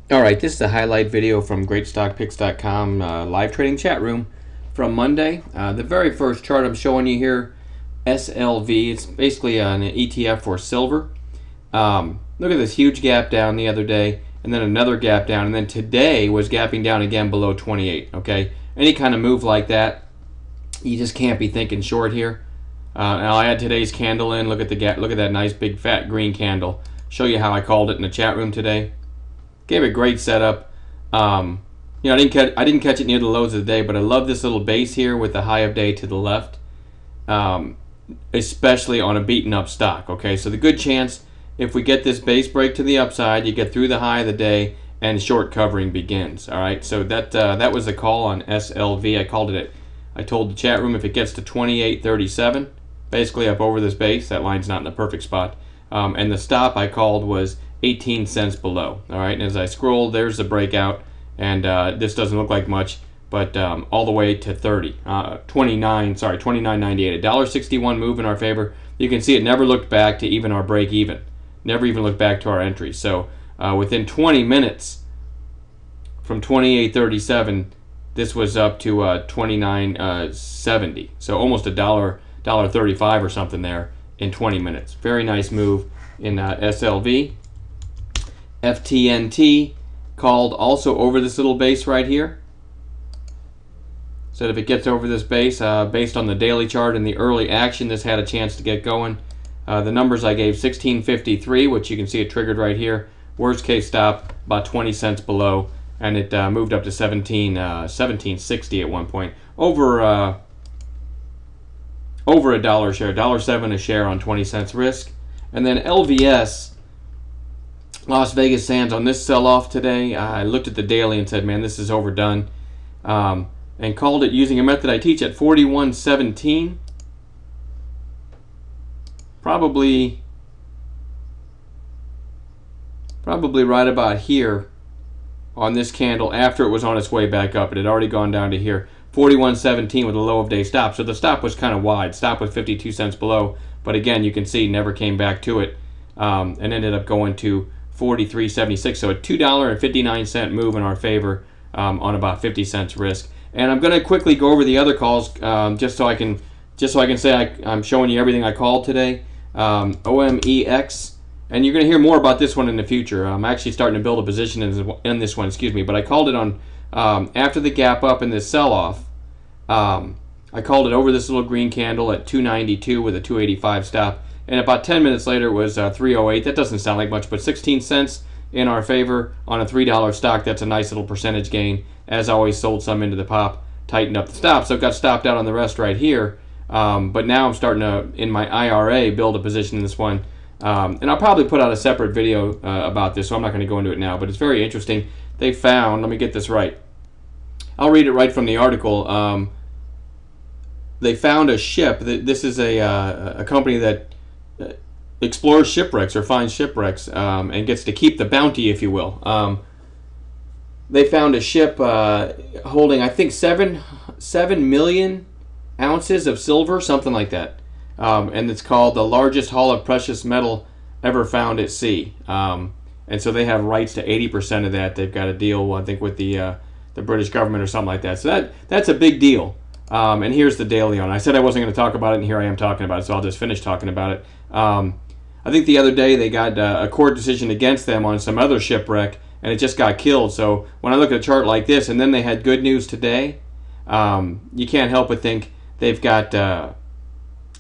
All right, this is a highlight video from GreatStockPicks.com live trading chat room from Monday. The very first chart I'm showing you here, SLV, it's basically an ETF for silver. Look at this huge gap down the other day, and then another gap down, and then today was gapping down again below 28. Okay, any kind of move like that, you just can't be thinking short here. And I'll add today's candle in. Look at the gap. Look at that nice big fat green candle. Show you how I called it in the chat room today. Gave a great setup. I didn't catch it near the lows of the day, but I love this little base here with the high of day to the left, especially on a beaten up stock. Okay, so the good chance if we get this base break to the upside, you get through the high of the day and short covering begins. All right, so that was the call on SLV. I called it. I told the chat room if it gets to 28.37, basically up over this base, that line's not in the perfect spot, and the stop I called was 18 cents below. All right, and as I scroll, there's the breakout, and this doesn't look like much, but all the way to 29.98, $1.61 move in our favor. You can see it never looked back to even our break even, never even looked back to our entry. So within 20 minutes from 28.37, this was up to 29.70, so almost $1.35 or something there in 20 minutes. Very nice move in SLV. FTNT called also over this little base right here. Said if it gets over this base, based on the daily chart and the early action, this had a chance to get going. The numbers I gave, 1653, which you can see it triggered right here. Worst case stop about 20 cents below, and it moved up to 17.60 at one point. Over a dollar a share, $1.07 a share on 20 cents risk. And then LVS, Las Vegas Sands, on this sell-off today, I looked at the daily and said, man, this is overdone, and called it using a method I teach at 41.17. Probably right about here on this candle after it was on its way back up. It had already gone down to here, 41.17 with a low of day stop. So the stop was kind of wide. Stop was 52 cents below, but again, you can see never came back to it, and ended up going to 43.76. So a $2.59 move in our favor on about 50 cents risk. And I'm going to quickly go over the other calls just so I can say I'm showing you everything I called today. OMEX. And you're going to hear more about this one in the future. I'm actually starting to build a position in this one, excuse me. But I called it on after the gap up in this sell-off. I called it over this little green candle at 292 with a 285 stop. And about 10 minutes later, it was 308. That doesn't sound like much, but 16 cents in our favor on a $3 stock. That's a nice little percentage gain. As always, sold some into the pop, tightened up the stop. So it got stopped out on the rest right here. But now I'm starting to, in my IRA, build a position in this one. And I'll probably put out a separate video about this, so I'm not going to go into it now, but it's very interesting. They found, let me get this right. I'll read it right from the article. They found a ship. This is a company that explores shipwrecks or finds shipwrecks and gets to keep the bounty, if you will. They found a ship holding, I think, 7 million ounces of silver, something like that. And it's called the largest haul of precious metal ever found at sea. And so they have rights to 80% of that. They've got a deal, I think, with the British government or something like that. So that's a big deal. And here's the daily on it. I said I wasn't going to talk about it, and here I am talking about it, so I'll just finish talking about it. I think the other day they got a court decision against them on some other shipwreck, and it just got killed. So when I look at a chart like this, and then they had good news today, you can't help but think they've got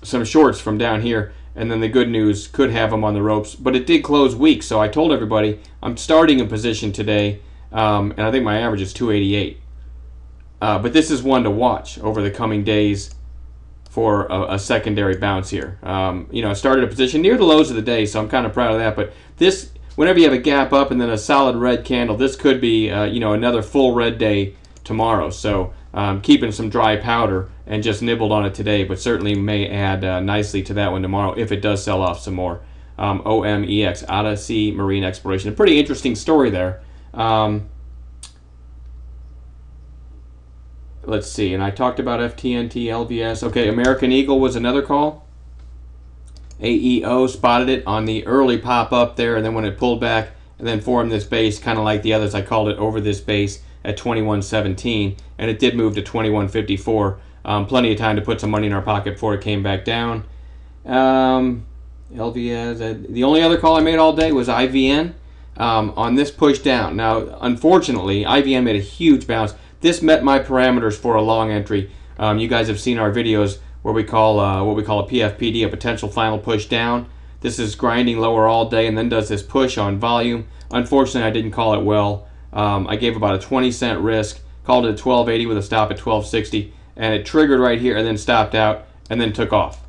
some shorts from down here, and then the good news could have them on the ropes. But it did close weak, so I told everybody I'm starting a position today, and I think my average is 288. But this is one to watch over the coming days for a secondary bounce here. I started a position near the lows of the day, so I'm kind of proud of that. But this, whenever you have a gap up and then a solid red candle, this could be another full red day tomorrow. So keeping some dry powder and just nibbled on it today, but certainly may add nicely to that one tomorrow if it does sell off some more. OMEX, Out of Sea Marine Exploration. A pretty interesting story there. Let's see, and I talked about FTNT, LVS. Okay, American Eagle was another call. AEO spotted it on the early pop up there, and then when it pulled back, and then formed this base, kind of like the others. I called it over this base at 21.17, and it did move to 21.54. Plenty of time to put some money in our pocket before it came back down. LVS. The only other call I made all day was IVN on this push down. Now, unfortunately, IVN made a huge bounce. This met my parameters for a long entry. You guys have seen our videos where we call what we call a PFPD, a potential final push down. This is grinding lower all day and then does this push on volume. Unfortunately, I didn't call it well. I gave about a 20-cent risk, called it at 12.80 with a stop at 12.60, and it triggered right here and then stopped out and then took off.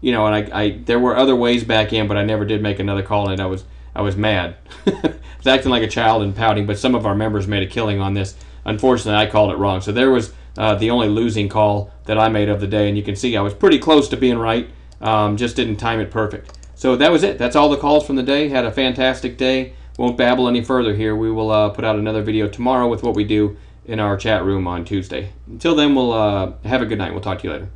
You know, and I there were other ways back in, but I never did make another call, and I was mad. I was acting like a child and pouting, but some of our members made a killing on this. Unfortunately, I called it wrong. So there was the only losing call that I made of the day, and you can see I was pretty close to being right, just didn't time it perfect. So that was it. That's all the calls from the day. Had a fantastic day. Won't babble any further here. We will put out another video tomorrow with what we do in our chat room on Tuesday. Until then, we'll have a good night. We'll talk to you later.